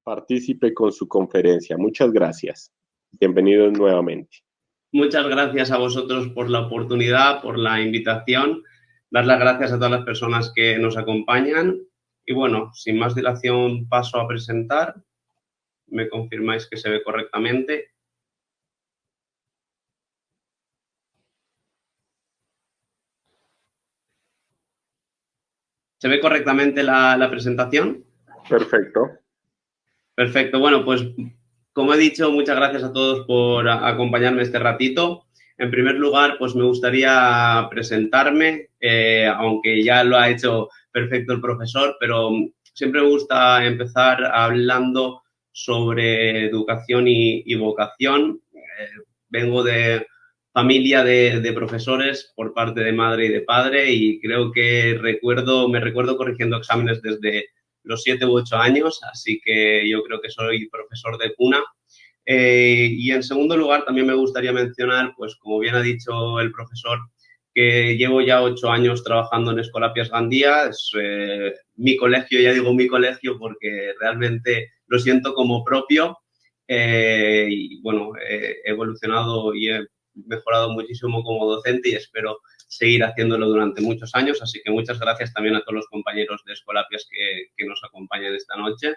partícipe con su conferencia. Muchas gracias. Bienvenidos nuevamente. Muchas gracias a vosotros por la oportunidad, por la invitación. Dar las gracias a todas las personas que nos acompañan. Y bueno, sin más dilación paso a presentar. ¿Me confirmáis que se ve correctamente? ¿Se ve correctamente la presentación? Perfecto. Perfecto. Bueno, pues como he dicho, muchas gracias a todos por acompañarme este ratito. En primer lugar, pues me gustaría presentarme, aunque ya lo ha hecho perfecto el profesor, pero siempre me gusta empezar hablando sobre educación y vocación. Vengo de familia de profesores por parte de madre y de padre y creo que me recuerdo corrigiendo exámenes desde los 7 u 8 años, así que yo creo que soy profesor de cuna. Y en segundo lugar, también me gustaría mencionar, pues como bien ha dicho el profesor, que llevo ya 8 años trabajando en Escolapias Gandía. Es mi colegio, ya digo mi colegio porque realmente lo siento como propio. Y bueno, he evolucionado y he mejorado muchísimo como docente y espero seguir haciéndolo durante muchos años. Así que muchas gracias también a todos los compañeros de Escolapias que nos acompañan esta noche.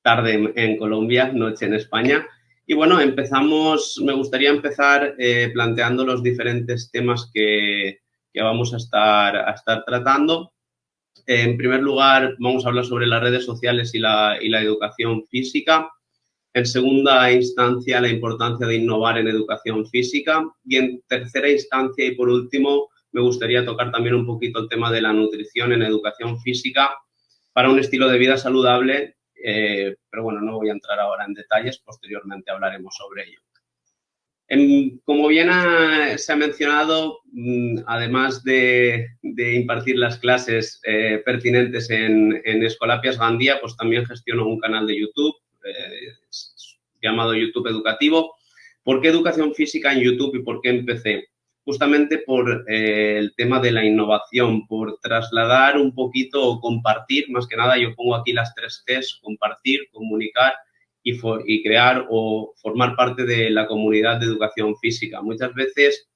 Tarde en Colombia, noche en España. Y bueno, me gustaría empezar planteando los diferentes temas que vamos a estar tratando. En primer lugar, vamos a hablar sobre las redes sociales y la educación física. En segunda instancia, la importancia de innovar en educación física. Y en tercera instancia y por último, me gustaría tocar también un poquito el tema de la nutrición en educación física para un estilo de vida saludable. Pero bueno, no voy a entrar ahora en detalles, posteriormente hablaremos sobre ello. Como bien se ha mencionado, además de impartir las clases pertinentes en Escolapias Gandía, pues también gestiono un canal de YouTube llamado YouTube Educativo. ¿Por qué educación física en YouTube y por qué empecé? Justamente por el tema de la innovación, por trasladar un poquito o compartir, más que nada yo pongo aquí las 3 Cs, compartir, comunicar y crear o formar parte de la comunidad de educación física. Muchas veces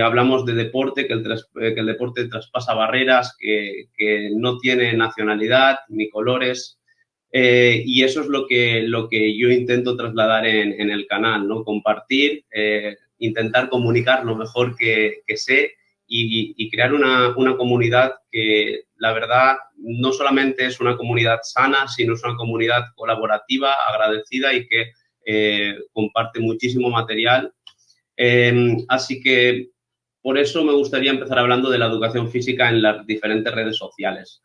hablamos de deporte, que el deporte traspasa barreras, que no tiene nacionalidad ni colores. Y eso es lo que yo intento trasladar en el canal, ¿no? Compartir, intentar comunicar lo mejor que sé y crear una comunidad que, la verdad, no solamente es una comunidad sana, sino es una comunidad colaborativa, agradecida y que comparte muchísimo material. Así que por eso me gustaría empezar hablando de la educación física en las diferentes redes sociales.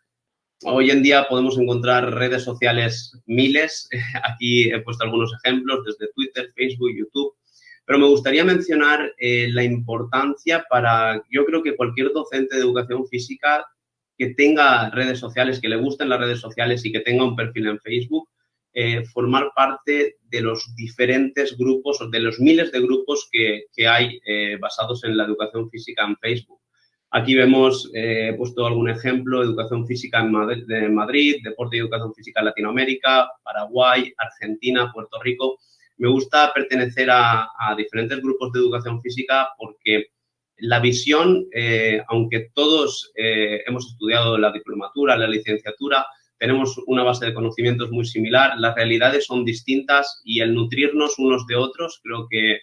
Hoy en día podemos encontrar redes sociales miles. Aquí he puesto algunos ejemplos desde Twitter, Facebook, YouTube. Pero me gustaría mencionar la importancia yo creo que cualquier docente de educación física que tenga redes sociales, que le gusten las redes sociales y que tenga un perfil en Facebook, formar parte de los diferentes grupos o de los miles de grupos que hay basados en la educación física en Facebook. Aquí vemos, he puesto algún ejemplo, educación física en Madrid, deporte y educación física en Latinoamérica, Paraguay, Argentina, Puerto Rico. Me gusta pertenecer a diferentes grupos de educación física porque la visión, aunque todos hemos estudiado la diplomatura, la licenciatura, tenemos una base de conocimientos muy similar, las realidades son distintas y el nutrirnos unos de otros creo que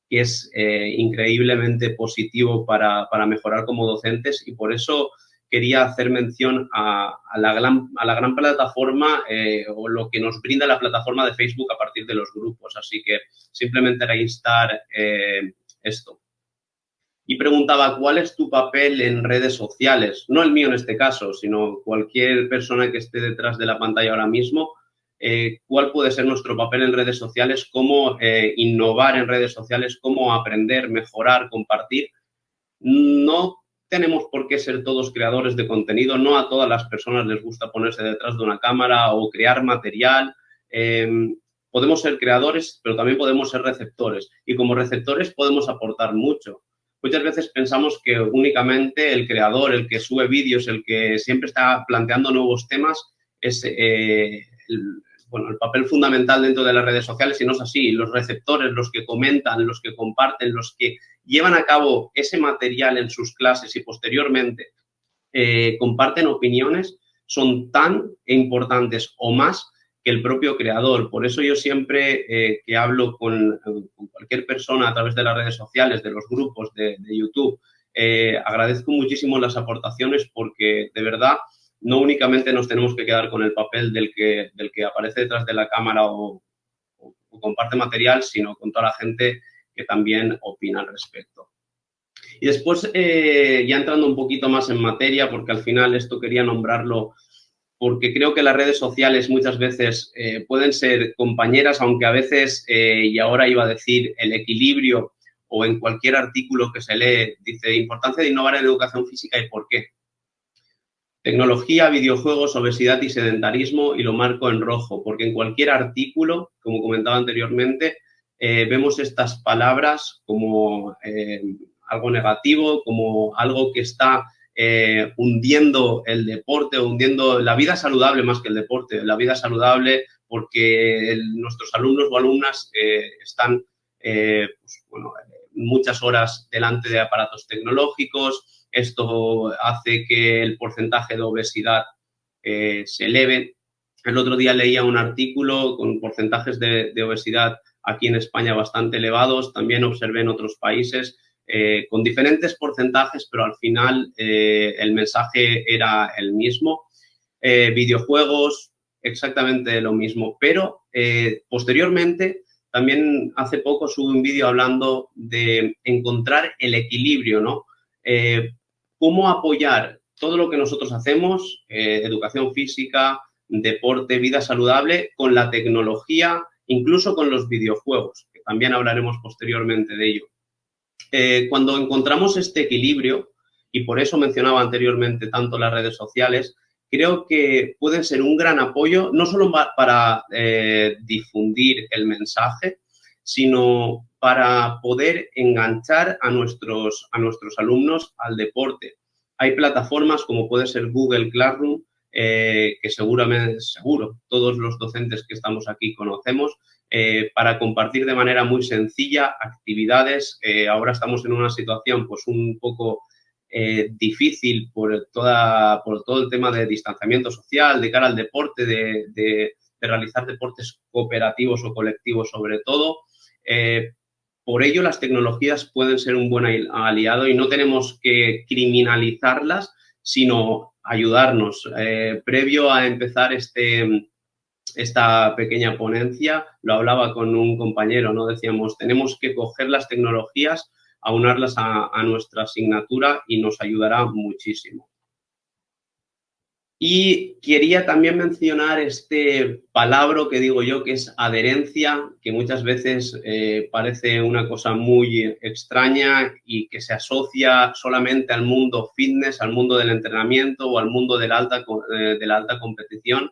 es increíblemente positivo para mejorar como docentes y por eso quería hacer mención a la gran plataforma o lo que nos brinda la plataforma de Facebook a partir de los grupos. Así que simplemente era instar esto. Y preguntaba, ¿cuál es tu papel en redes sociales? No el mío en este caso, sino cualquier persona que esté detrás de la pantalla ahora mismo. ¿Cuál puede ser nuestro papel en redes sociales? ¿Cómo innovar en redes sociales? ¿Cómo aprender, mejorar, compartir? No tenemos por qué ser todos creadores de contenido. No a todas las personas les gusta ponerse detrás de una cámara o crear material. Podemos ser creadores, pero también podemos ser receptores. Y como receptores podemos aportar mucho. Muchas veces pensamos que únicamente el creador, el que sube vídeos, el que siempre está planteando nuevos temas, es bueno, el papel fundamental dentro de las redes sociales, y no es así. Los receptores, los que comentan, los que comparten, los que llevan a cabo ese material en sus clases y posteriormente comparten opiniones, son tan importantes o más que el propio creador. Por eso yo siempre que hablo con cualquier persona a través de las redes sociales, de los grupos de YouTube, agradezco muchísimo las aportaciones, porque de verdad no únicamente nos tenemos que quedar con el papel del que aparece detrás de la cámara o comparte material, sino con toda la gente que también opina al respecto. Y después, ya entrando un poquito más en materia, porque al final esto quería nombrarlo, porque creo que las redes sociales muchas veces pueden ser compañeras, aunque a veces, y ahora iba a decir, el equilibrio, o en cualquier artículo que se lee, dice importancia de innovar en educación física y por qué. Tecnología, videojuegos, obesidad y sedentarismo, y lo marco en rojo, porque en cualquier artículo, como comentaba anteriormente, vemos estas palabras como algo negativo, como algo que está hundiendo el deporte, o hundiendo la vida saludable más que el deporte, la vida saludable, porque nuestros alumnos o alumnas están pues, bueno, muchas horas delante de aparatos tecnológicos. Esto hace que el porcentaje de obesidad se eleve. El otro día leía un artículo con porcentajes de obesidad aquí en España bastante elevados. También observé en otros países con diferentes porcentajes, pero al final el mensaje era el mismo. Videojuegos, exactamente lo mismo. Pero posteriormente, también hace poco subí un vídeo hablando de encontrar el equilibrio, ¿no? Cómo apoyar todo lo que nosotros hacemos, educación física, deporte, vida saludable, con la tecnología, incluso con los videojuegos, que también hablaremos posteriormente de ello. Cuando encontramos este equilibrio, y por eso mencionaba anteriormente tanto las redes sociales, creo que pueden ser un gran apoyo, no solo para difundir el mensaje, sino para poder enganchar a nuestros alumnos al deporte. Hay plataformas como puede ser Google Classroom, que seguro todos los docentes que estamos aquí conocemos, para compartir de manera muy sencilla actividades. Ahora estamos en una situación pues un poco difícil por todo el tema de distanciamiento social, de cara al deporte, de realizar deportes cooperativos o colectivos sobre todo. Por ello, las tecnologías pueden ser un buen aliado y no tenemos que criminalizarlas, sino ayudarnos. Previo a empezar esta pequeña ponencia, lo hablaba con un compañero, ¿no? Decíamos, tenemos que coger las tecnologías, aunarlas a nuestra asignatura y nos ayudará muchísimo. Y quería también mencionar este palabra que digo yo, que es adherencia, que muchas veces parece una cosa muy extraña y que se asocia solamente al mundo fitness, al mundo del entrenamiento o al mundo de la alta competición,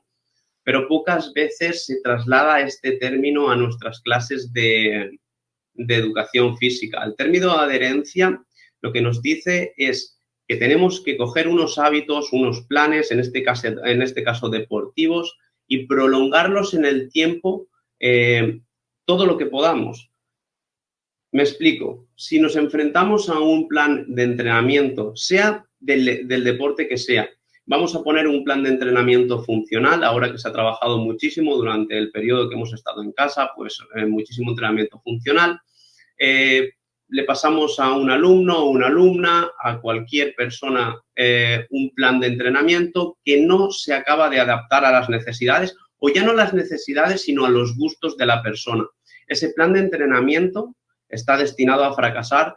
pero pocas veces se traslada este término a nuestras clases de educación física. El término adherencia lo que nos dice es que tenemos que coger unos hábitos, unos planes, en este caso deportivos, y prolongarlos en el tiempo todo lo que podamos. Me explico. Si nos enfrentamos a un plan de entrenamiento, sea del deporte que sea, vamos a poner un plan de entrenamiento funcional, ahora que se ha trabajado muchísimo durante el periodo que hemos estado en casa, pues muchísimo entrenamiento funcional. Le pasamos a un alumno o una alumna, a cualquier persona, un plan de entrenamiento que no se acaba de adaptar a las necesidades, o ya no las necesidades, sino a los gustos de la persona. Ese plan de entrenamiento está destinado a fracasar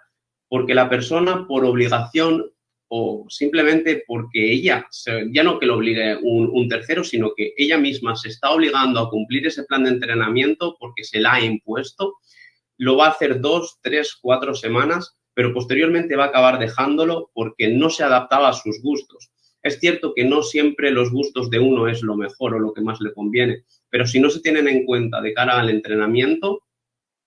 porque la persona, por obligación o simplemente porque ella, ya no que lo obligue un tercero, sino que ella misma se está obligando a cumplir ese plan de entrenamiento porque se la ha impuesto, lo va a hacer 2, 3, 4 semanas, pero posteriormente va a acabar dejándolo porque no se adaptaba a sus gustos. Es cierto que no siempre los gustos de uno es lo mejor o lo que más le conviene, pero si no se tienen en cuenta de cara al entrenamiento,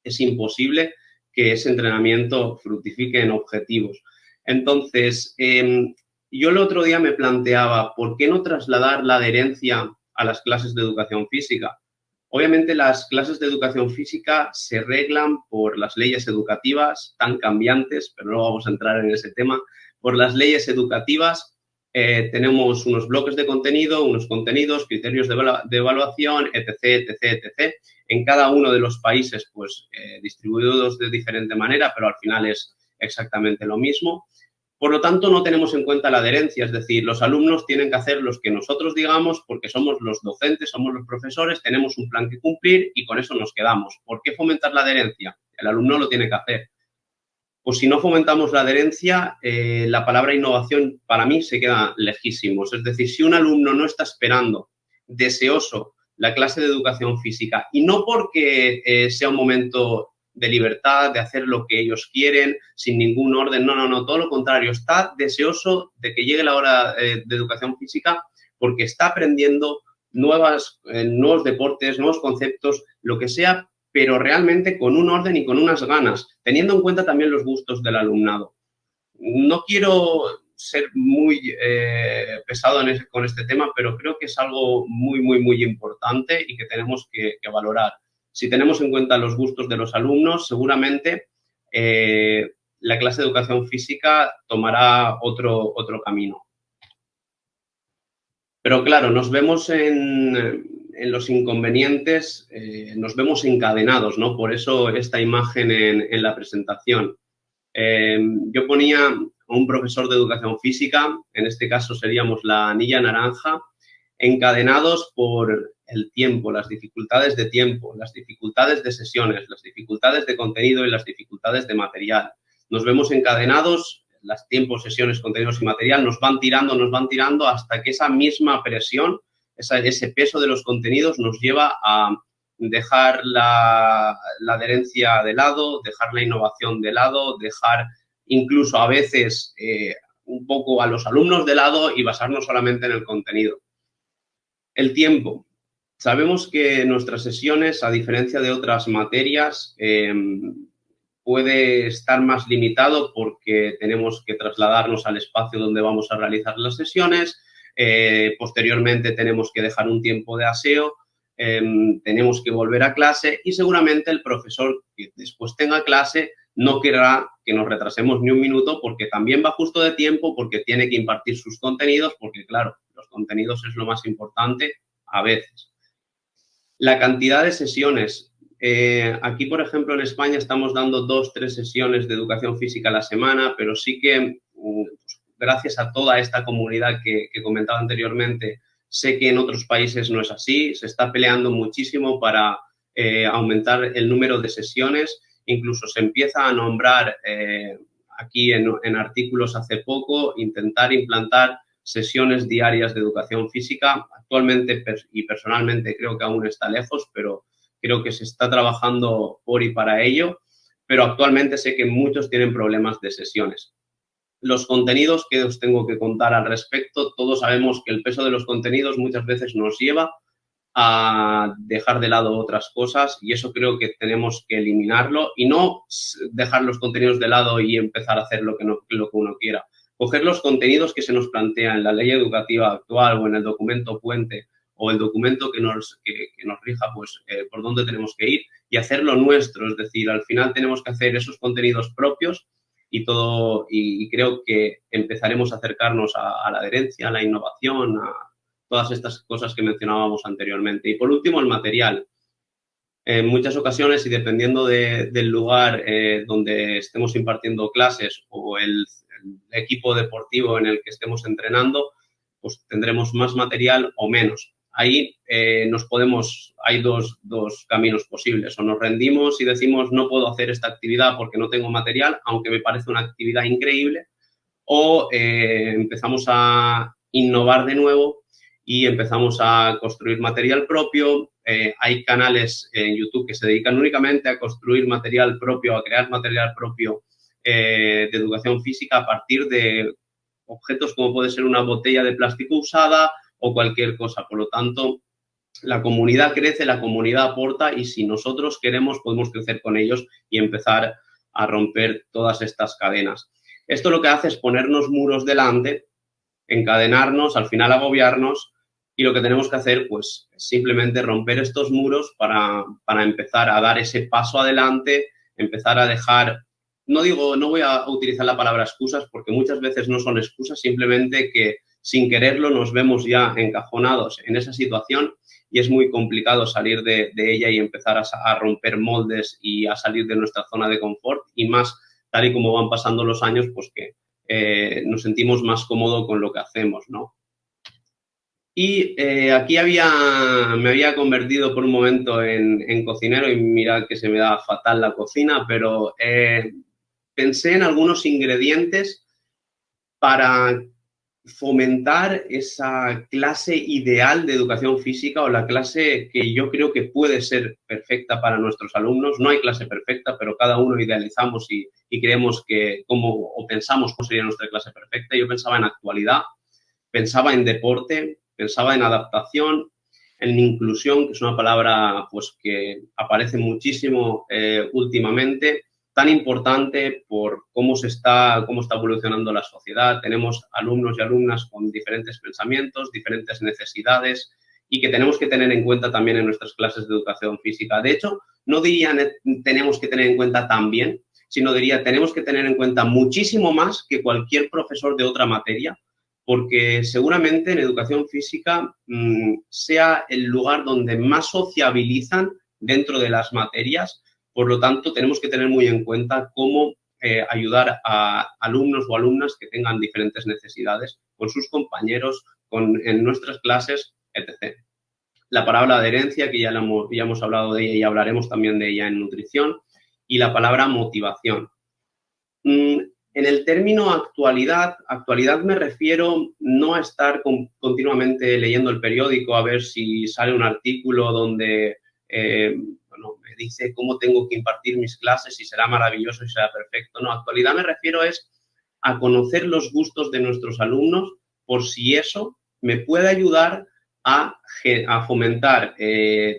es imposible que ese entrenamiento fructifique en objetivos. Entonces, yo el otro día me planteaba, ¿por qué no trasladar la adherencia a las clases de educación física. Obviamente las clases de educación física se reglan por las leyes educativas tan cambiantes, pero no vamos a entrar en ese tema. Por las leyes educativas tenemos unos bloques de contenido, unos contenidos, criterios de evaluación, etc., etc., etc. En cada uno de los países, pues, distribuidos de diferente manera, pero al final es exactamente lo mismo. Por lo tanto, no tenemos en cuenta la adherencia, es decir, los alumnos tienen que hacer los que nosotros digamos porque somos los docentes, somos los profesores, tenemos un plan que cumplir y con eso nos quedamos. ¿Por qué fomentar la adherencia? El alumno lo tiene que hacer. Pues si no fomentamos la adherencia, la palabra innovación para mí se queda lejísimos. Es decir, si un alumno no está esperando, deseoso, la clase de educación física, y no porque sea un momento de libertad, de hacer lo que ellos quieren, sin ningún orden, no, todo lo contrario, está deseoso de que llegue la hora de educación física porque está aprendiendo nuevos deportes, nuevos conceptos, lo que sea, pero realmente con un orden y con unas ganas, teniendo en cuenta también los gustos del alumnado. No quiero ser muy pesado con este tema, pero creo que es algo muy importante y que tenemos que valorar. Si tenemos en cuenta los gustos de los alumnos, seguramente la clase de educación física tomará otro camino. Pero claro, nos vemos en los inconvenientes, nos vemos encadenados, ¿no? Por eso esta imagen en la presentación. Yo ponía a un profesor de educación física, en este caso seríamos la anilla naranja, encadenados por el tiempo, las dificultades de tiempo, las dificultades de sesiones, las dificultades de contenido y las dificultades de material. Nos vemos encadenados, los tiempos, sesiones, contenidos y material nos van tirando hasta que esa misma presión, ese peso de los contenidos nos lleva a dejar la adherencia de lado, dejar la innovación de lado, dejar incluso a veces un poco a los alumnos de lado y basarnos solamente en el contenido. El tiempo. Sabemos que nuestras sesiones, a diferencia de otras materias, puede estar más limitado porque tenemos que trasladarnos al espacio donde vamos a realizar las sesiones, posteriormente tenemos que dejar un tiempo de aseo, tenemos que volver a clase y seguramente el profesor que después tenga clase no querrá que nos retrasemos ni un minuto porque también va justo de tiempo, porque tiene que impartir sus contenidos, porque claro, los contenidos es lo más importante a veces. La cantidad de sesiones. Aquí, por ejemplo, en España estamos dando 2-3 sesiones de educación física a la semana, pero sí que gracias a toda esta comunidad que comentaba anteriormente, sé que en otros países no es así. Se está peleando muchísimo para aumentar el número de sesiones. Incluso se empieza a nombrar aquí en artículos hace poco, intentar implantar sesiones diarias de educación física. Actualmente y personalmente creo que aún está lejos, pero creo que se está trabajando por y para ello. Pero actualmente sé que muchos tienen problemas de sesiones. Los contenidos que os tengo que contar al respecto, todos sabemos que el peso de los contenidos muchas veces nos lleva a dejar de lado otras cosas y eso creo que tenemos que eliminarlo y no dejar los contenidos de lado y empezar a hacer lo que uno quiera. Coger los contenidos que se nos plantean en la ley educativa actual o en el documento puente o el documento que nos rija pues, por dónde tenemos que ir y hacerlo nuestro. Es decir, al final tenemos que hacer esos contenidos propios y creo que empezaremos a acercarnos a la adherencia, a la innovación, a todas estas cosas que mencionábamos anteriormente. Y por último, el material. En muchas ocasiones, y dependiendo del lugar donde estemos impartiendo clases o el equipo deportivo en el que estemos entrenando, pues tendremos más material o menos. Ahí hay dos caminos posibles. O nos rendimos y decimos no puedo hacer esta actividad porque no tengo material, aunque me parece una actividad increíble, o empezamos a innovar de nuevo y empezamos a construir material propio. Hay canales en YouTube que se dedican únicamente a construir material propio, a crear material propio de educación física a partir de objetos como puede ser una botella de plástico usada o cualquier cosa. Por lo tanto, la comunidad crece, la comunidad aporta y si nosotros queremos podemos crecer con ellos y empezar a romper todas estas cadenas. Esto lo que hace es ponernos muros delante, encadenarnos, al final agobiarnos Y lo que tenemos que hacer, pues, es simplemente romper estos muros para empezar a dar ese paso adelante, empezar a dejar, no voy a utilizar la palabra excusas porque muchas veces no son excusas, simplemente que sin quererlo nos vemos ya encajonados en esa situación y es muy complicado salir de ella y empezar a romper moldes y a salir de nuestra zona de confort y más tal y como van pasando los años, pues que nos sentimos más cómodos con lo que hacemos, ¿no? Y aquí me había convertido por un momento en cocinero y mirad que se me da fatal la cocina, pero pensé en algunos ingredientes para fomentar esa clase ideal de educación física o la clase que yo creo que puede ser perfecta para nuestros alumnos. No hay clase perfecta, pero cada uno idealizamos y creemos que o pensamos cómo sería nuestra clase perfecta. Yo pensaba en actualidad, pensaba en deporte, pensaba en adaptación, en inclusión, que es una palabra pues, que aparece muchísimo últimamente, tan importante por cómo está evolucionando la sociedad. Tenemos alumnos y alumnas con diferentes pensamientos, diferentes necesidades y que tenemos que tener en cuenta también en nuestras clases de educación física. De hecho, no diría tenemos que tener en cuenta también, sino diría tenemos que tener en cuenta muchísimo más que cualquier profesor de otra materia, porque seguramente en educación física sea el lugar donde más sociabilizan dentro de las materias. Por lo tanto, tenemos que tener muy en cuenta cómo ayudar a alumnos o alumnas que tengan diferentes necesidades con sus compañeros, en nuestras clases, etc. La palabra adherencia, que ya hemos hablado de ella y hablaremos también de ella en nutrición, y la palabra motivación. En el término actualidad me refiero no a estar continuamente leyendo el periódico a ver si sale un artículo donde me dice cómo tengo que impartir mis clases, si será maravilloso, si será perfecto. No, actualidad me refiero es a conocer los gustos de nuestros alumnos por si eso me puede ayudar a fomentar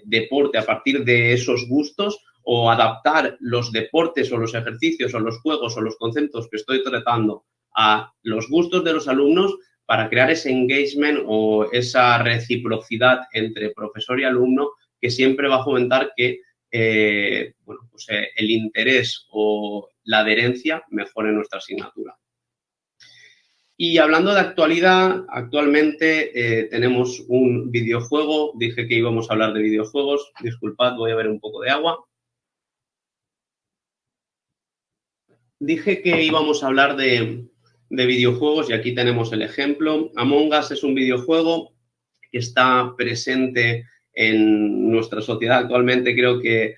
deporte a partir de esos gustos o adaptar los deportes o los ejercicios o los juegos o los conceptos que estoy tratando a los gustos de los alumnos para crear ese engagement o esa reciprocidad entre profesor y alumno que siempre va a fomentar que el interés o la adherencia mejore nuestra asignatura. Y hablando de actualidad, actualmente tenemos un videojuego. Dije que íbamos a hablar de videojuegos. Disculpad, voy a beber un poco de agua. Dije que íbamos a hablar de videojuegos y aquí tenemos el ejemplo. Among Us es un videojuego que está presente en nuestra sociedad actualmente. Creo que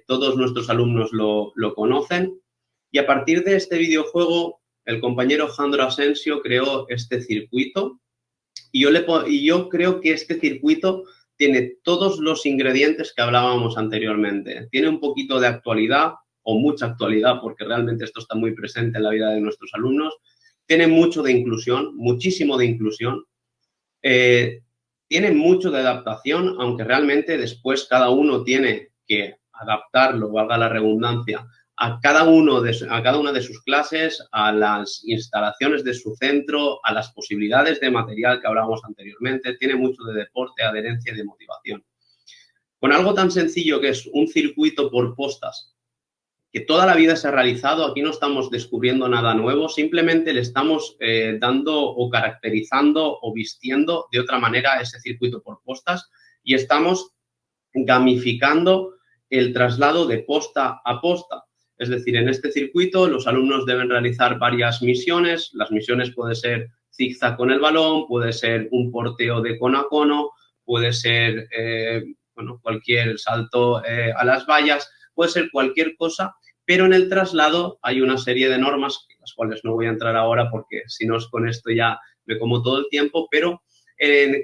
todos nuestros alumnos lo conocen. Y a partir de este videojuego, el compañero Jandro Asensio creó este circuito y yo creo que este circuito tiene todos los ingredientes que hablábamos anteriormente. Tiene un poquito de actualidad o mucha actualidad, porque realmente esto está muy presente en la vida de nuestros alumnos. Tiene mucho de inclusión, muchísimo de inclusión. Tiene mucho de adaptación, aunque realmente después cada uno tiene que adaptarlo, valga la redundancia, a cada una de sus clases, a las instalaciones de su centro, a las posibilidades de material que hablábamos anteriormente. Tiene mucho de deporte, adherencia y de motivación. Con algo tan sencillo que es un circuito por postas, que toda la vida se ha realizado, aquí no estamos descubriendo nada nuevo, simplemente le estamos dando o caracterizando o vistiendo de otra manera ese circuito por postas y estamos gamificando el traslado de posta a posta. Es decir, en este circuito los alumnos deben realizar varias misiones. Las misiones pueden ser zigzag con el balón, puede ser un porteo de cono a cono, puede ser cualquier salto a las vallas, puede ser cualquier cosa, pero en el traslado hay una serie de normas, las cuales no voy a entrar ahora porque si no es con esto ya me como todo el tiempo, pero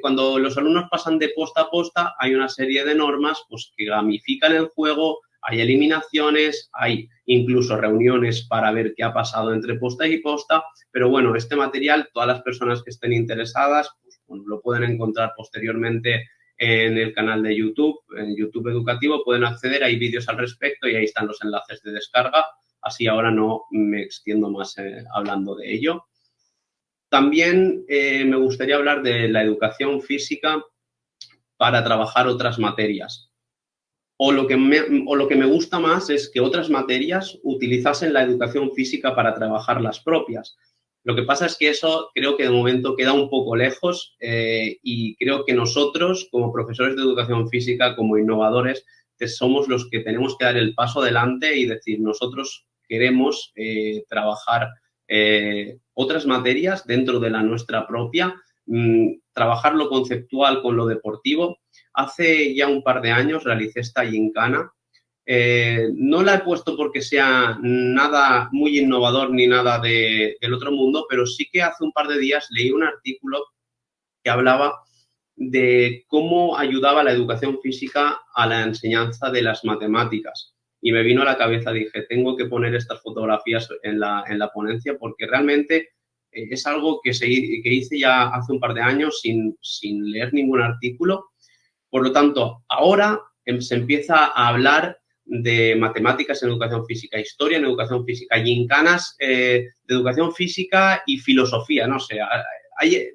cuando los alumnos pasan de posta a posta hay una serie de normas pues, que gamifican el juego, hay eliminaciones, hay incluso reuniones para ver qué ha pasado entre posta y posta, pero bueno, este material, todas las personas que estén interesadas pues, bueno, lo pueden encontrar posteriormente en el canal de YouTube, en YouTube Educativo, pueden acceder, hay vídeos al respecto y ahí están los enlaces de descarga, así ahora no me extiendo más hablando de ello. También me gustaría hablar de la educación física para trabajar otras materias. O lo que me gusta más es que otras materias utilizasen la educación física para trabajar las propias. Lo que pasa es que eso creo que de momento queda un poco lejos y creo que nosotros, como profesores de educación física, como innovadores, somos los que tenemos que dar el paso adelante y decir, nosotros queremos trabajar otras materias dentro de la nuestra propia, trabajar lo conceptual con lo deportivo. Hace ya un par de años realicé esta gincana. No la he puesto porque sea nada muy innovador ni nada del otro mundo, pero sí que hace un par de días leí un artículo que hablaba de cómo ayudaba la educación física a la enseñanza de las matemáticas. Y me vino a la cabeza, dije, tengo que poner estas fotografías en la ponencia porque realmente es algo que hice ya hace un par de años sin leer ningún artículo. Por lo tanto, ahora se empieza a hablar de matemáticas en educación física, historia en educación física, gincanas de educación física y filosofía, no sé.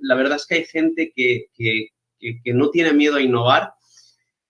La verdad es que hay gente que no tiene miedo a innovar,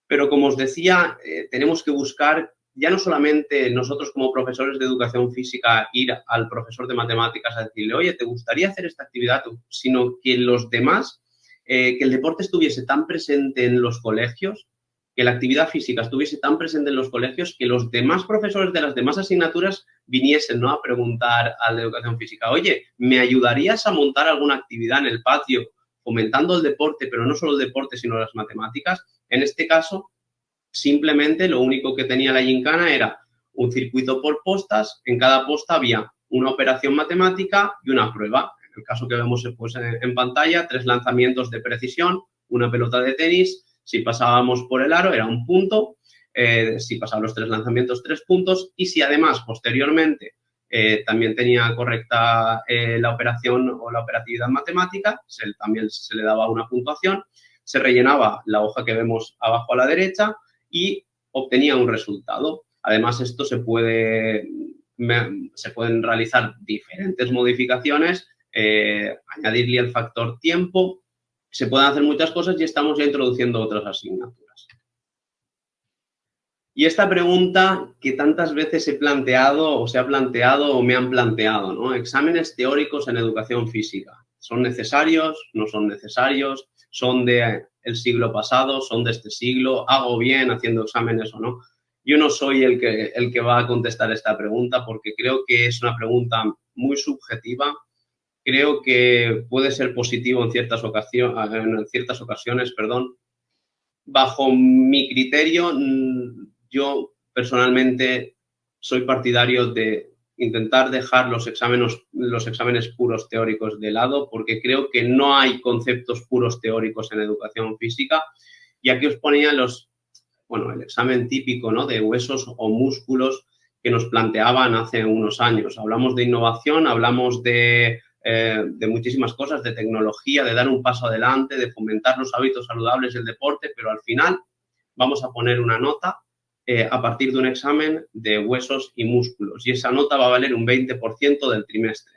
pero como os decía, tenemos que buscar, ya no solamente nosotros como profesores de educación física, ir al profesor de matemáticas a decirle, oye, ¿te gustaría hacer esta actividad? Sino que los demás, que el deporte estuviese tan presente en los colegios, que la actividad física estuviese tan presente en los colegios, que los demás profesores de las demás asignaturas viniesen, ¿no?, a preguntar a la educación física, oye, ¿me ayudarías a montar alguna actividad en el patio fomentando el deporte, pero no solo el deporte, sino las matemáticas? En este caso, simplemente lo único que tenía la gincana era un circuito por postas, en cada posta había una operación matemática y una prueba. En el caso que vemos pues, en pantalla, 3 lanzamientos de precisión, una pelota de tenis, si pasábamos por el aro era un punto, si pasaban los 3 lanzamientos, 3 puntos, y si además posteriormente también tenía correcta la operación o la operatividad matemática, también se le daba una puntuación, se rellenaba la hoja que vemos abajo a la derecha y obtenía un resultado. Además, esto se pueden realizar diferentes modificaciones, añadirle el factor tiempo, se pueden hacer muchas cosas y estamos ya introduciendo otras asignaturas. Y esta pregunta que tantas veces he planteado o se ha planteado o me han planteado, ¿no? Exámenes teóricos en educación física. ¿Son necesarios? ¿No son necesarios? ¿Son del siglo pasado? ¿Son de este siglo? ¿Hago bien haciendo exámenes o no? Yo no soy el que va a contestar esta pregunta porque creo que es una pregunta muy subjetiva. Creo que puede ser positivo en ciertas ocasiones. Bajo mi criterio, yo personalmente soy partidario de intentar dejar los exámenes puros teóricos de lado porque creo que no hay conceptos puros teóricos en educación física. Y aquí os ponía el examen típico, ¿no?, de huesos o músculos que nos planteaban hace unos años. Hablamos de innovación, hablamos de muchísimas cosas, de tecnología, de dar un paso adelante, de fomentar los hábitos saludables del deporte, pero al final vamos a poner una nota a partir de un examen de huesos y músculos y esa nota va a valer un 20% del trimestre.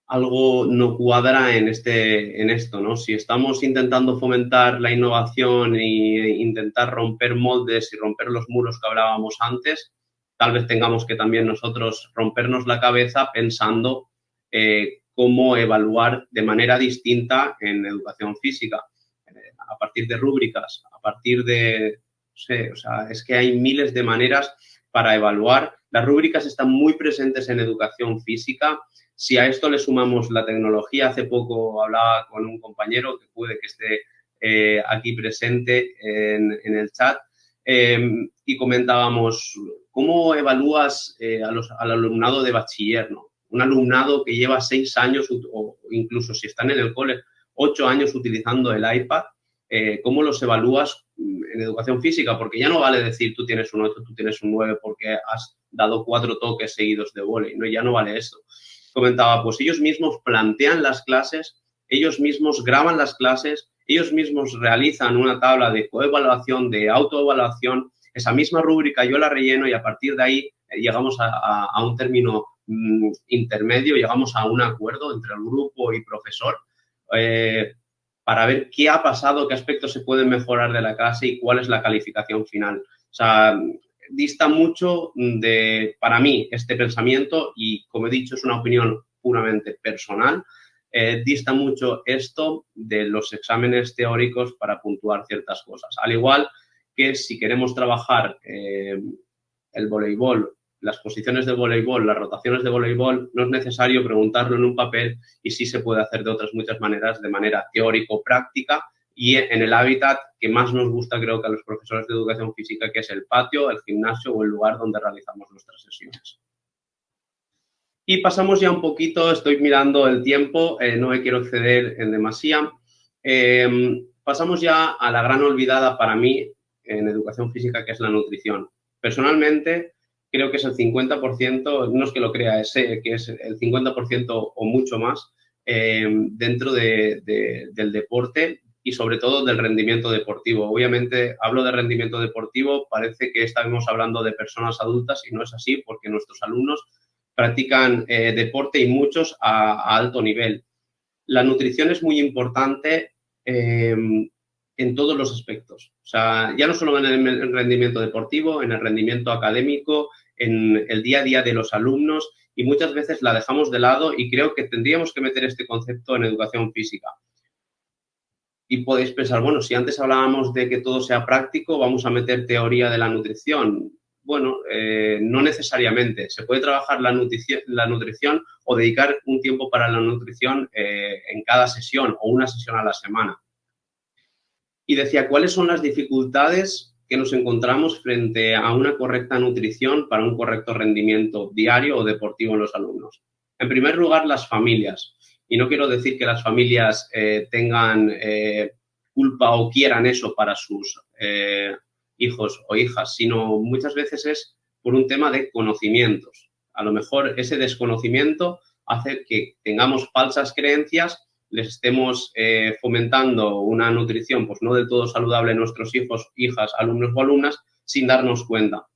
Algo no cuadra en esto, ¿no? Si estamos intentando fomentar la innovación e intentar romper moldes y romper los muros que hablábamos antes, tal vez tengamos que también nosotros rompernos la cabeza pensando cómo evaluar de manera distinta en educación física, a partir de rúbricas, a partir de, no sé, o sea, es que hay miles de maneras para evaluar. Las rúbricas están muy presentes en educación física. Si a esto le sumamos la tecnología, hace poco hablaba con un compañero que puede que esté aquí presente en el chat y comentábamos, ¿cómo evalúas al alumnado de bachiller, ¿no? Un alumnado que lleva 6 años o incluso si están en el cole 8 años utilizando el iPad, ¿cómo los evalúas en educación física? Porque ya no vale decir tú tienes un 8, tú tienes un 9 porque has dado 4 toques seguidos de vóley, ¿no? Ya no vale eso. Comentaba, pues ellos mismos plantean las clases, ellos mismos graban las clases, ellos mismos realizan una tabla de coevaluación, de autoevaluación, esa misma rúbrica yo la relleno y a partir de ahí llegamos a un término intermedio, llegamos a un acuerdo entre el grupo y profesor para ver qué ha pasado, qué aspectos se pueden mejorar de la clase y cuál es la calificación final. O sea, dista mucho para mí, este pensamiento, y como he dicho, es una opinión puramente personal, dista mucho esto de los exámenes teóricos para puntuar ciertas cosas. Al igual que si queremos trabajar el voleibol, las posiciones de voleibol, las rotaciones de voleibol, no es necesario preguntarlo en un papel y sí se puede hacer de otras muchas maneras, de manera teórico-práctica y en el hábitat que más nos gusta, creo que a los profesores de educación física, que es el patio, el gimnasio o el lugar donde realizamos nuestras sesiones. Y pasamos ya un poquito, estoy mirando el tiempo, no me quiero exceder en demasía. Pasamos ya a la gran olvidada para mí en educación física, que es la nutrición. Personalmente, creo que es el 50%, no es que lo crea, es que es el 50% o mucho más dentro del deporte y sobre todo del rendimiento deportivo. Obviamente, hablo de rendimiento deportivo, parece que estamos hablando de personas adultas y no es así porque nuestros alumnos practican deporte y muchos a alto nivel. La nutrición es muy importante en todos los aspectos. O sea, ya no solo en el rendimiento deportivo, en el rendimiento académico, en el día a día de los alumnos y muchas veces la dejamos de lado y creo que tendríamos que meter este concepto en educación física. Y podéis pensar, bueno, si antes hablábamos de que todo sea práctico, vamos a meter teoría de la nutrición. Bueno, no necesariamente. Se puede trabajar la nutrición o dedicar un tiempo para la nutrición en cada sesión o una sesión a la semana. Y decía, ¿cuáles son las dificultades que nos encontramos frente a una correcta nutrición para un correcto rendimiento diario o deportivo en los alumnos? En primer lugar, las familias. Y no quiero decir que las familias tengan culpa o quieran eso para sus hijos o hijas, sino muchas veces es por un tema de conocimientos. A lo mejor ese desconocimiento hace que tengamos falsas creencias, les estemos fomentando una nutrición pues no del todo saludable en nuestros hijos, hijas, alumnos o alumnas sin darnos cuenta.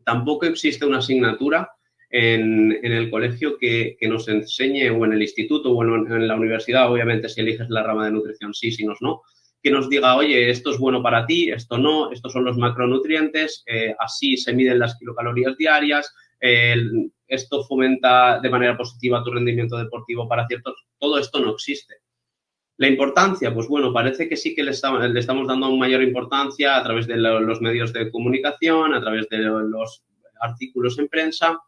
Tampoco existe una asignatura en el colegio que nos enseñe, o en el instituto o en la universidad, obviamente si eliges la rama de nutrición sí, si no, que nos diga, oye, esto es bueno para ti, esto no, estos son los macronutrientes, así se miden las kilocalorías diarias, esto fomenta de manera positiva tu rendimiento deportivo para ciertos... Todo esto no existe. La importancia, pues bueno, parece que sí que le estamos dando mayor importancia a través de los medios de comunicación, a través de los artículos en prensa.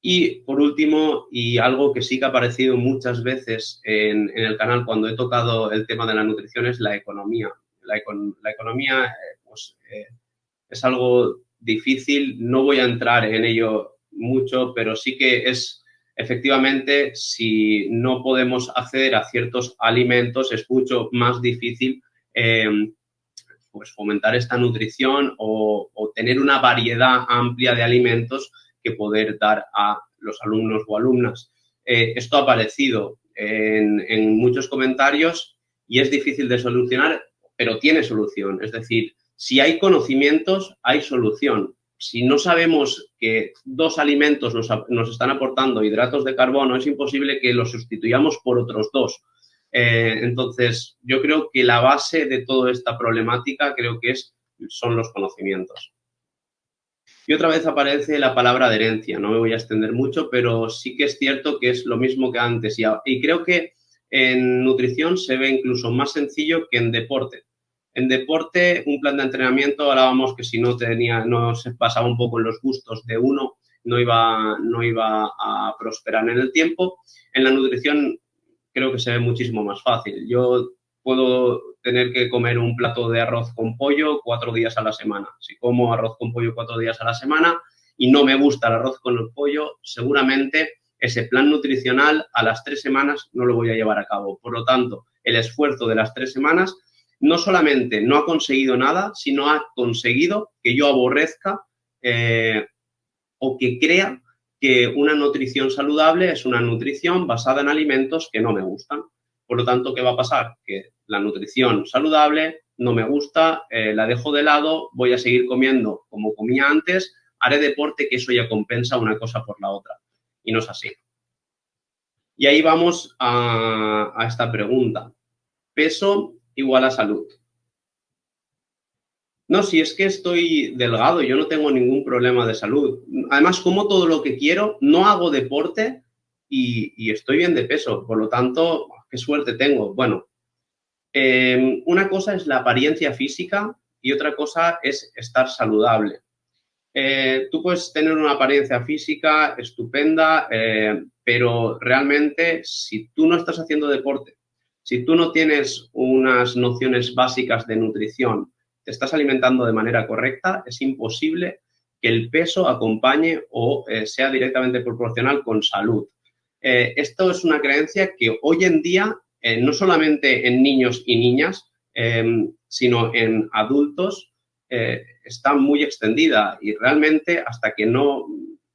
Y, por último, y algo que sí que ha aparecido muchas veces en el canal cuando he tocado el tema de la nutrición es la economía. La economía es algo difícil, no voy a entrar en ello mucho, pero sí que es, efectivamente, si no podemos acceder a ciertos alimentos, es mucho más difícil pues fomentar esta nutrición o tener una variedad amplia de alimentos que poder dar a los alumnos o alumnas. Esto ha aparecido en muchos comentarios y es difícil de solucionar, pero tiene solución. Es decir, si hay conocimientos, hay solución. Si no sabemos que dos alimentos nos están aportando hidratos de carbono, es imposible que los sustituyamos por otros dos. Entonces, yo creo que la base de toda esta problemática son los conocimientos. Y otra vez aparece la palabra adherencia. No me voy a extender mucho, pero sí que es cierto que es lo mismo que antes. Y creo que en nutrición se ve incluso más sencillo que en deporte. En deporte, un plan de entrenamiento, hablábamos que si no se pasaba un poco en los gustos de uno, no iba a prosperar en el tiempo. En la nutrición creo que se ve muchísimo más fácil. Yo puedo tener que comer un plato de arroz con pollo 4 días a la semana. Si como arroz con pollo 4 días a la semana y no me gusta el arroz con el pollo, seguramente ese plan nutricional a las 3 semanas no lo voy a llevar a cabo. Por lo tanto, el esfuerzo de las 3 semanas no solamente no ha conseguido nada, sino ha conseguido que yo aborrezca o que crea que una nutrición saludable es una nutrición basada en alimentos que no me gustan. Por lo tanto, ¿qué va a pasar? Que la nutrición saludable no me gusta, la dejo de lado, voy a seguir comiendo como comía antes, haré deporte, que eso ya compensa una cosa por la otra. y no es así. Y ahí vamos a esta pregunta. ¿Peso igual a salud? No, si es que estoy delgado, yo no tengo ningún problema de salud. Además, como todo lo que quiero, no hago deporte y estoy bien de peso. Por lo tanto, qué suerte tengo. Bueno, una cosa es la apariencia física y otra cosa es estar saludable. Tú puedes tener una apariencia física estupenda, pero realmente si tú no estás haciendo deporte, si tú no tienes unas nociones básicas de nutrición, te estás alimentando de manera correcta, es imposible que el peso acompañe o sea directamente proporcional con salud. Esto es una creencia que hoy en día, no solamente en niños y niñas, sino en adultos, está muy extendida y realmente hasta que no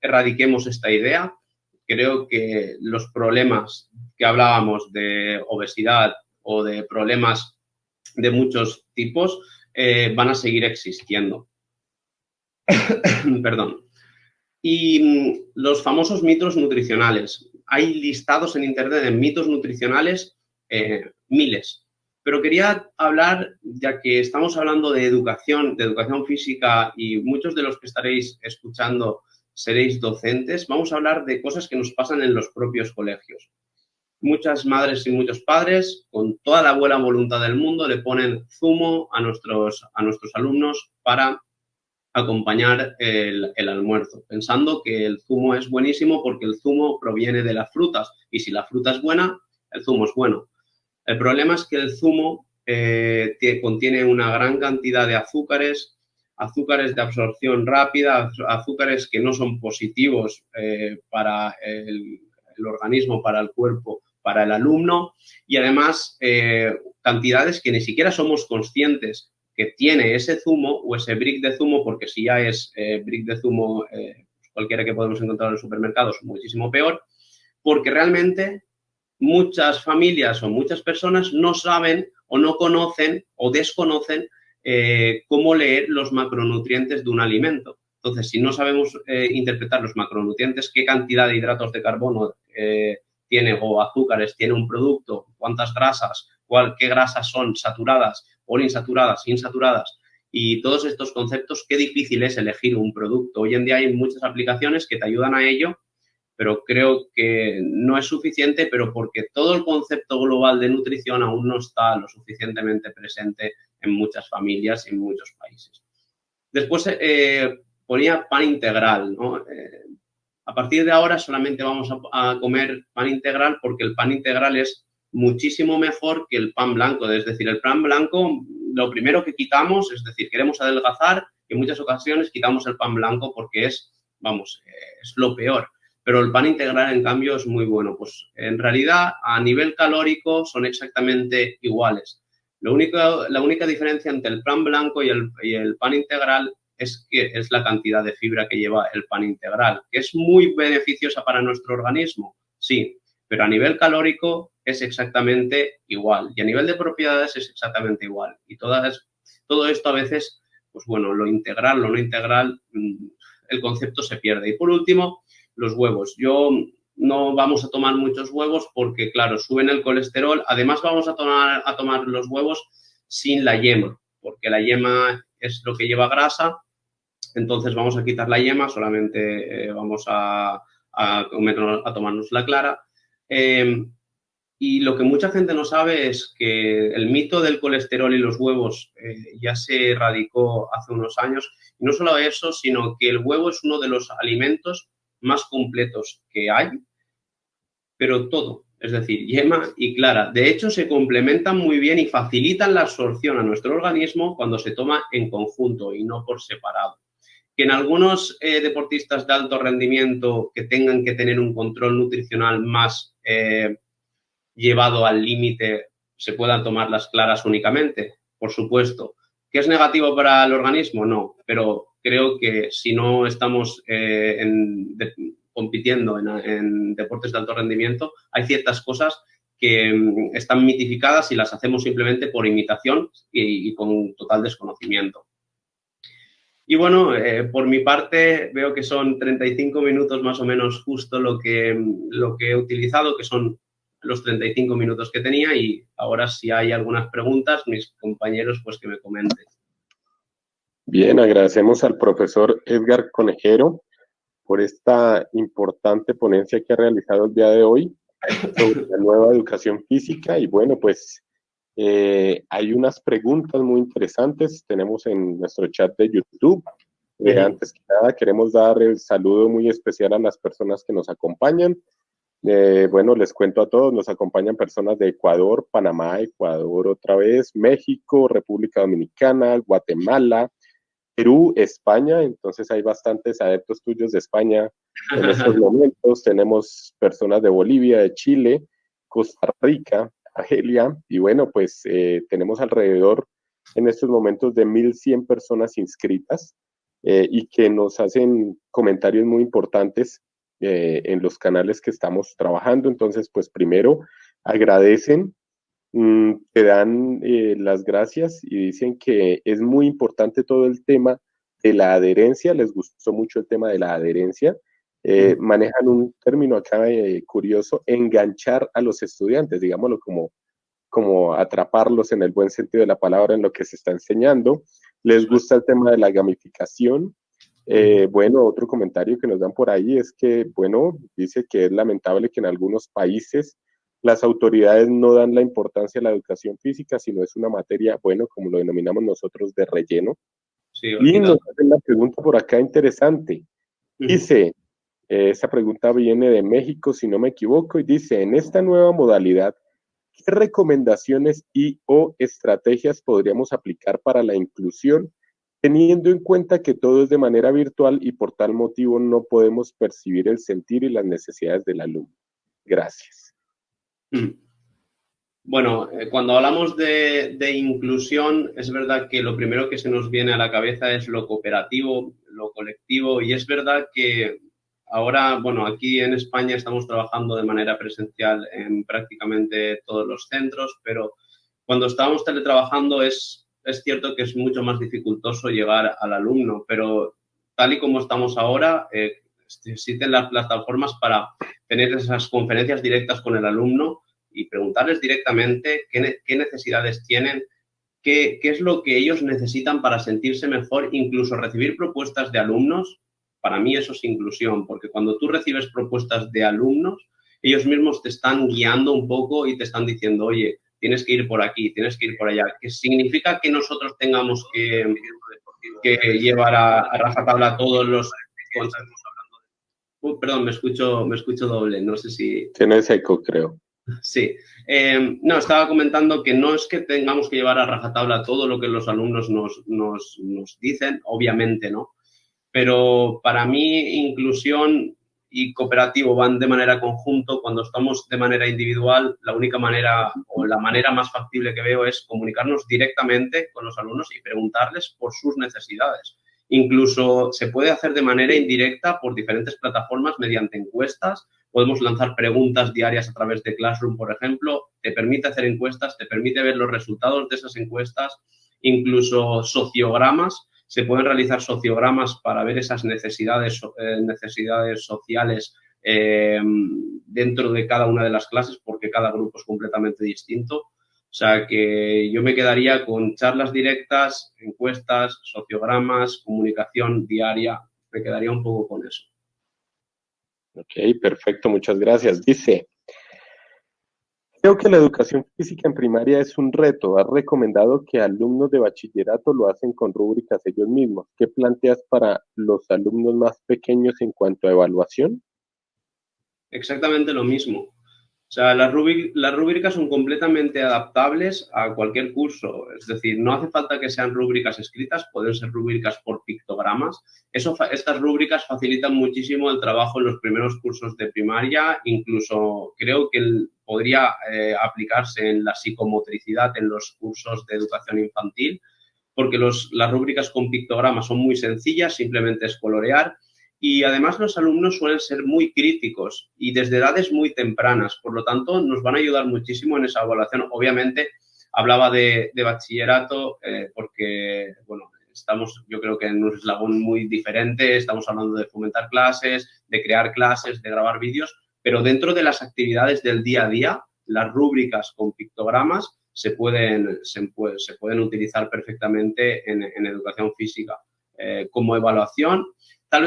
erradiquemos esta idea, creo que los problemas que hablábamos de obesidad o de problemas de muchos tipos van a seguir existiendo. Perdón. Y los famosos mitos nutricionales. Hay listados en Internet de mitos nutricionales miles. Pero quería hablar, ya que estamos hablando de educación física y muchos de los que estaréis escuchando seréis docentes, vamos a hablar de cosas que nos pasan en los propios colegios. Muchas madres y muchos padres, con toda la buena voluntad del mundo, le ponen zumo a nuestros alumnos para acompañar el almuerzo, pensando que el zumo es buenísimo porque el zumo proviene de las frutas y si la fruta es buena, el zumo es bueno. El problema es que el zumo contiene una gran cantidad de azúcares de absorción rápida, azúcares que no son positivos para el organismo, para el cuerpo, para el alumno y además cantidades que ni siquiera somos conscientes que tiene ese zumo o ese brick de zumo, porque si ya es brick de zumo cualquiera que podemos encontrar en los supermercados, muchísimo peor, porque realmente muchas familias o muchas personas no saben o no conocen o desconocen cómo leer los macronutrientes de un alimento. Entonces, si no sabemos interpretar los macronutrientes, qué cantidad de hidratos de carbono tiene o azúcares tiene un producto, cuántas grasas, qué grasas son saturadas, poliinsaturadas, insaturadas y todos estos conceptos, qué difícil es elegir un producto. Hoy en día hay muchas aplicaciones que te ayudan a ello, pero creo que no es suficiente, pero porque todo el concepto global de nutrición aún no está lo suficientemente presente en muchas familias y en muchos países. Después ponía pan integral, ¿no? A partir de ahora solamente vamos a comer pan integral porque el pan integral es muchísimo mejor que el pan blanco. Es decir, el pan blanco, lo primero que quitamos, es decir, queremos adelgazar y en muchas ocasiones quitamos el pan blanco porque es, vamos, es lo peor. Pero el pan integral, en cambio, es muy bueno. Pues en realidad, a nivel calórico, son exactamente iguales. La única diferencia entre el pan blanco y el pan integral es que es la cantidad de fibra que lleva el pan integral, que es muy beneficiosa para nuestro organismo, sí, pero a nivel calórico es exactamente igual y a nivel de propiedades es exactamente igual. Y todo esto a veces, pues bueno, lo integral, lo no integral, el concepto se pierde. Y por último, los huevos. No vamos a tomar muchos huevos porque, claro, suben el colesterol. Además, vamos a tomar los huevos sin la yema, porque la yema es lo que lleva grasa. Entonces, vamos a quitar la yema, solamente vamos a tomarnos la clara. Y lo que mucha gente no sabe es que el mito del colesterol y los huevos ya se erradicó hace unos años. Y no solo eso, sino que el huevo es uno de los alimentos más completos que hay, pero todo, es decir, yema y clara. De hecho, se complementan muy bien y facilitan la absorción a nuestro organismo cuando se toma en conjunto y no por separado. Que en algunos deportistas de alto rendimiento que tengan que tener un control nutricional más llevado al límite se puedan tomar las claras únicamente, por supuesto. ¿Que es negativo para el organismo? No, pero creo que si no estamos compitiendo en deportes de alto rendimiento, hay ciertas cosas que están mitificadas y las hacemos simplemente por imitación y con total desconocimiento. Y bueno, por mi parte veo que son 35 minutos más o menos justo lo que he utilizado, que son los 35 minutos que tenía, y ahora si hay algunas preguntas, mis compañeros pues que me comenten. Bien, agradecemos al profesor Edgar Conejero por esta importante ponencia que ha realizado el día de hoy sobre la nueva educación física. Y bueno, pues hay unas preguntas muy interesantes, tenemos en nuestro chat de YouTube. Antes que nada, queremos dar el saludo muy especial a las personas que nos acompañan. Bueno, les cuento a todos, nos acompañan personas de Ecuador, Panamá, Ecuador otra vez, México, República Dominicana, Guatemala, Perú, España. Entonces hay bastantes adeptos tuyos de España en estos momentos. Tenemos personas de Bolivia, de Chile, Costa Rica, Argelia, y bueno, pues tenemos alrededor en estos momentos de 1,100 personas inscritas y que nos hacen comentarios muy importantes en los canales que estamos trabajando. Entonces, pues primero agradecen, te dan las gracias y dicen que es muy importante todo el tema de la adherencia, les gustó mucho el tema de la adherencia. Manejan un término acá curioso, enganchar a los estudiantes, digámoslo como atraparlos en el buen sentido de la palabra en lo que se está enseñando. Les gusta el tema de la gamificación. Bueno, otro comentario que nos dan por ahí es que, bueno, dice que es lamentable que en algunos países las autoridades no dan la importancia a la educación física, sino es una materia, bueno, como lo denominamos nosotros, de relleno. Sí, y nos hacen una pregunta por acá interesante. Dice, esta pregunta viene de México, si no me equivoco, y dice, en esta nueva modalidad, ¿qué recomendaciones o estrategias podríamos aplicar para la inclusión, teniendo en cuenta que todo es de manera virtual y por tal motivo no podemos percibir el sentir y las necesidades del alumno? Gracias. Bueno, cuando hablamos de inclusión, es verdad que lo primero que se nos viene a la cabeza es lo cooperativo, lo colectivo, y es verdad que ahora, bueno, aquí en España estamos trabajando de manera presencial en prácticamente todos los centros, pero cuando estábamos teletrabajando es cierto que es mucho más dificultoso llegar al alumno, pero tal y como estamos ahora, existen las plataformas para tener esas conferencias directas con el alumno y preguntarles directamente qué necesidades tienen, qué es lo que ellos necesitan para sentirse mejor, incluso recibir propuestas de alumnos. Para mí eso es inclusión, porque cuando tú recibes propuestas de alumnos, ellos mismos te están guiando un poco y te están diciendo, oye, tienes que ir por aquí, tienes que ir por allá, que significa que nosotros tengamos que llevar a rajatabla todos los conceptos. Perdón, me escucho doble, no sé si... Tienes eco, creo. Sí. No, estaba comentando que no es que tengamos que llevar a rajatabla todo lo que los alumnos nos dicen, obviamente, ¿no? Pero para mí, inclusión y cooperativo van de manera conjunto. Cuando estamos de manera individual, la única manera o la manera más factible que veo es comunicarnos directamente con los alumnos y preguntarles por sus necesidades. Incluso se puede hacer de manera indirecta por diferentes plataformas mediante encuestas. Podemos lanzar preguntas diarias a través de Classroom, por ejemplo. Te permite hacer encuestas, te permite ver los resultados de esas encuestas, incluso sociogramas. Se pueden realizar sociogramas para ver esas necesidades sociales dentro de cada una de las clases, porque cada grupo es completamente distinto. O sea que yo me quedaría con charlas directas, encuestas, sociogramas, comunicación diaria. Me quedaría un poco con eso. Ok, perfecto, muchas gracias. Dice, creo que la educación física en primaria es un reto. Has recomendado que alumnos de bachillerato lo hacen con rúbricas ellos mismos. ¿Qué planteas para los alumnos más pequeños en cuanto a evaluación? Exactamente lo mismo. O sea, las rúbricas son completamente adaptables a cualquier curso. Es decir, no hace falta que sean rúbricas escritas, pueden ser rúbricas por pictogramas. Estas rúbricas facilitan muchísimo el trabajo en los primeros cursos de primaria. Incluso creo que podría aplicarse en la psicomotricidad en los cursos de educación infantil, porque las rúbricas con pictogramas son muy sencillas, simplemente es colorear. Y además los alumnos suelen ser muy críticos y desde edades muy tempranas, por lo tanto nos van a ayudar muchísimo en esa evaluación. Obviamente hablaba de bachillerato porque, bueno, estamos, yo creo que en un eslabón muy diferente. Estamos hablando de fomentar clases, de crear clases, de grabar vídeos, pero dentro de las actividades del día a día, las rúbricas con pictogramas se pueden utilizar perfectamente en educación física. Como evaluación, tal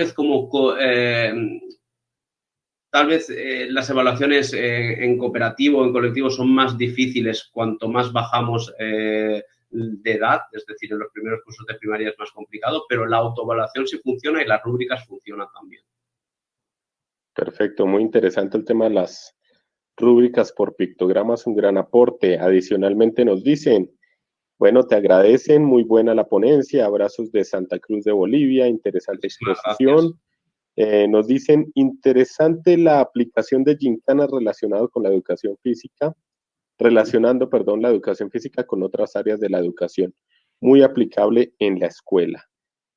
vez las evaluaciones en cooperativo o en colectivo son más difíciles cuanto más bajamos de edad, es decir, en los primeros cursos de primaria es más complicado, pero la autoevaluación sí funciona y las rúbricas funcionan también. Perfecto, muy interesante el tema de las rúbricas por pictogramas, un gran aporte. Adicionalmente nos dicen, bueno, te agradecen, muy buena la ponencia, abrazos de Santa Cruz de Bolivia, interesante exposición. Nos dicen, interesante la aplicación de gincanas relacionado con la educación física, relacionando, perdón, la educación física con otras áreas de la educación, muy aplicable en la escuela.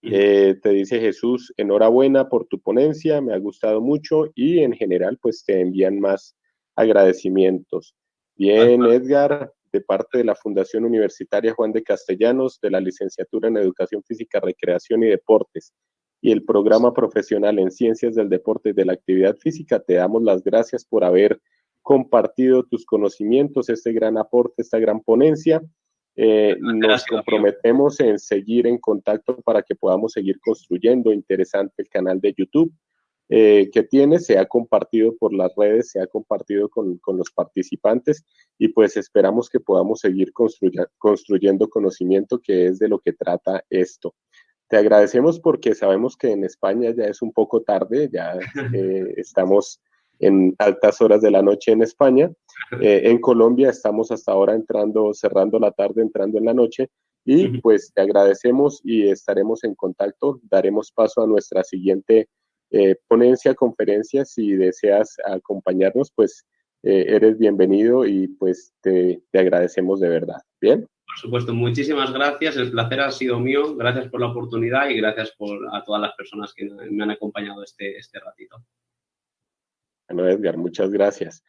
Te dice Jesús, enhorabuena por tu ponencia, me ha gustado mucho y en general pues te envían más agradecimientos. Bien, Edgar, de parte de la Fundación Universitaria Juan de Castellanos, de la Licenciatura en Educación Física, Recreación y Deportes y el Programa Profesional en Ciencias del Deporte y de la Actividad Física, te damos las gracias por haber compartido tus conocimientos, este gran aporte, esta gran ponencia. Nos comprometemos en seguir en contacto para que podamos seguir construyendo. Interesante el canal de YouTube que tiene, se ha compartido por las redes, se ha compartido con los participantes y pues esperamos que podamos seguir construyendo conocimiento, que es de lo que trata esto. Te agradecemos porque sabemos que en España ya es un poco tarde, ya estamos en altas horas de la noche en España. En Colombia estamos hasta ahora cerrando la tarde, entrando en la noche, y pues te agradecemos y estaremos en contacto. Daremos paso a nuestra siguiente ponencia, conferencia. Si deseas acompañarnos, pues eres bienvenido y pues te agradecemos de verdad. Bien. Por supuesto, muchísimas gracias. El placer ha sido mío. Gracias por la oportunidad y gracias a todas las personas que me han acompañado este ratito. Bueno, Edgar, muchas gracias.